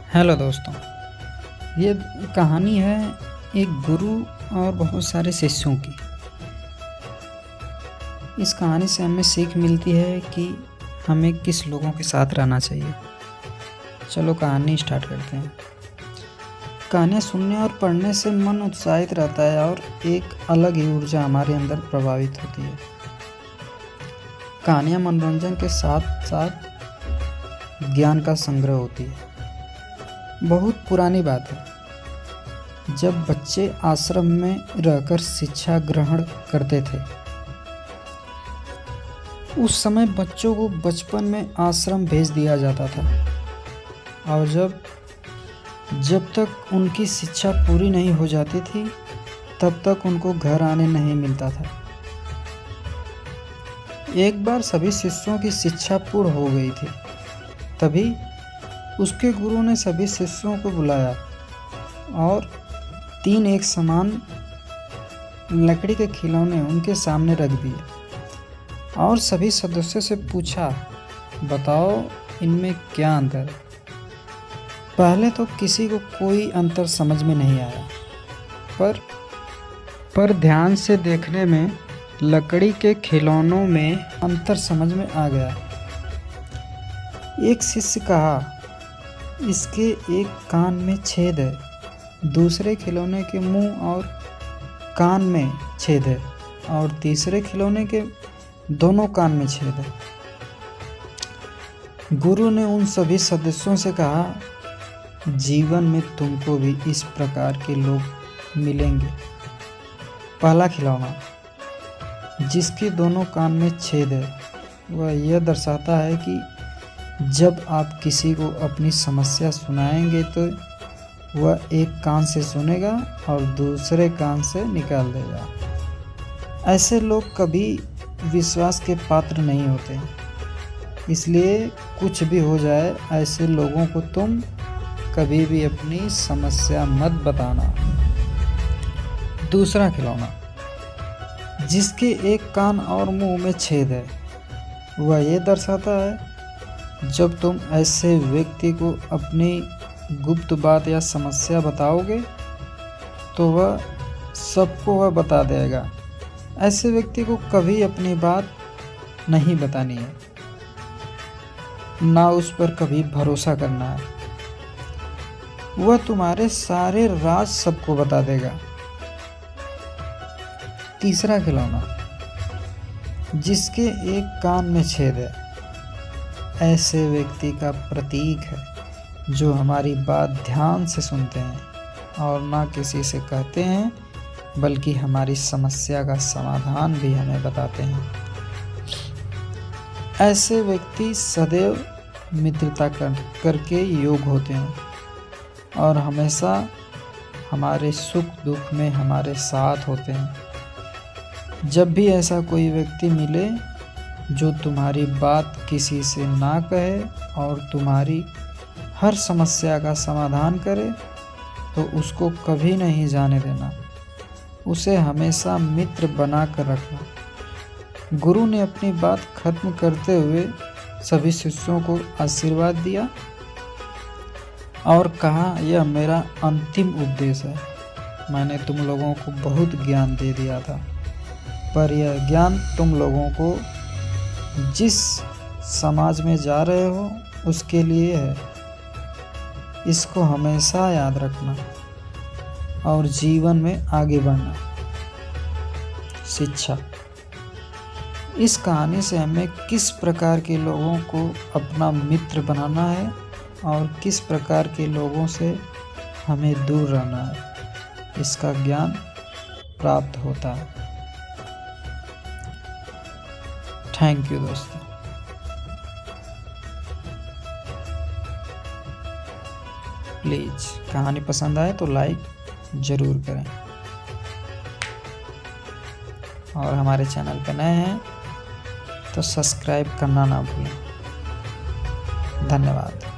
Hello दोस्तों, ये कहानी है एक गुरु और बहुत सारे शिष्यों की। इस कहानी से हमें सीख मिलती है कि हमें किस लोगों के साथ रहना चाहिए। चलो कहानी स्टार्ट करते हैं। कहानियाँ सुनने और पढ़ने से मन उत्साहित रहता है और एक अलग ही ऊर्जा हमारे अंदर प्रभावित होती है। कहानियाँ मनोरंजन के साथ साथ ज्ञान का संग्रह होती है। बहुत पुरानी बात है, जब बच्चे आश्रम में रहकर शिक्षा ग्रहण करते थे। उस समय बच्चों को बचपन में आश्रम भेज दिया जाता था और जब तक उनकी शिक्षा पूरी नहीं हो जाती थी तब तक उनको घर आने नहीं मिलता था। एक बार सभी शिष्यों की शिक्षा पूर्ण हो गई थी। तभी उसके गुरु ने सभी शिष्यों को बुलाया और 3 एक समान लकड़ी के खिलौने उनके सामने रख दिए और सभी सदस्यों से पूछा, बताओ इनमें क्या अंतर है। पहले तो किसी को कोई अंतर समझ में नहीं आया, पर ध्यान से देखने में लकड़ी के खिलौनों में अंतर समझ में आ गया। एक शिष्य कहा, इसके एक कान में छेद है, दूसरे खिलौने के मुंह और कान में छेद है और तीसरे खिलौने के दोनों कान में छेद है। गुरु ने उन सभी सदस्यों से कहा, जीवन में तुमको भी इस प्रकार के लोग मिलेंगे। पहला खिलौना, जिसके दोनों कान में छेद है, वह यह दर्शाता है कि जब आप किसी को अपनी समस्या सुनाएंगे तो वह एक कान से सुनेगा और दूसरे कान से निकाल देगा। ऐसे लोग कभी विश्वास के पात्र नहीं होते, इसलिए कुछ भी हो जाए ऐसे लोगों को तुम कभी भी अपनी समस्या मत बताना। दूसरा खिलौना, जिसके एक कान और मुंह में छेद है, वह यह दर्शाता है जब तुम ऐसे व्यक्ति को अपनी गुप्त बात या समस्या बताओगे तो वह सबको वह बता देगा। ऐसे व्यक्ति को कभी अपनी बात नहीं बतानी है, ना उस पर कभी भरोसा करना है। वह तुम्हारे सारे राज सबको बता देगा। तीसरा खिलौना, जिसके एक कान में छेद है, ऐसे व्यक्ति का प्रतीक है जो हमारी बात ध्यान से सुनते हैं और ना किसी से कहते हैं बल्कि हमारी समस्या का समाधान भी हमें बताते हैं। ऐसे व्यक्ति सदैव मित्रता करके योग होते हैं और हमेशा हमारे सुख दुख में हमारे साथ होते हैं। जब भी ऐसा कोई व्यक्ति मिले जो तुम्हारी बात किसी से ना कहे और तुम्हारी हर समस्या का समाधान करे तो उसको कभी नहीं जाने देना, उसे हमेशा मित्र बना कर रखना। गुरु ने अपनी बात खत्म करते हुए सभी शिष्यों को आशीर्वाद दिया और कहा, यह मेरा अंतिम उपदेश है। मैंने तुम लोगों को बहुत ज्ञान दे दिया था, पर यह ज्ञान तुम लोगों को जिस समाज में जा रहे हो उसके लिए है। इसको हमेशा याद रखना और जीवन में आगे बढ़ना। शिक्षा। इस कहानी से हमें किस प्रकार के लोगों को अपना मित्र बनाना है और किस प्रकार के लोगों से हमें दूर रहना है, इसका ज्ञान प्राप्त होता है। थैंक यू दोस्तों। प्लीज़ कहानी पसंद आए तो लाइक ज़रूर करें और हमारे चैनल पर नए हैं तो सब्सक्राइब करना ना भूलें। धन्यवाद।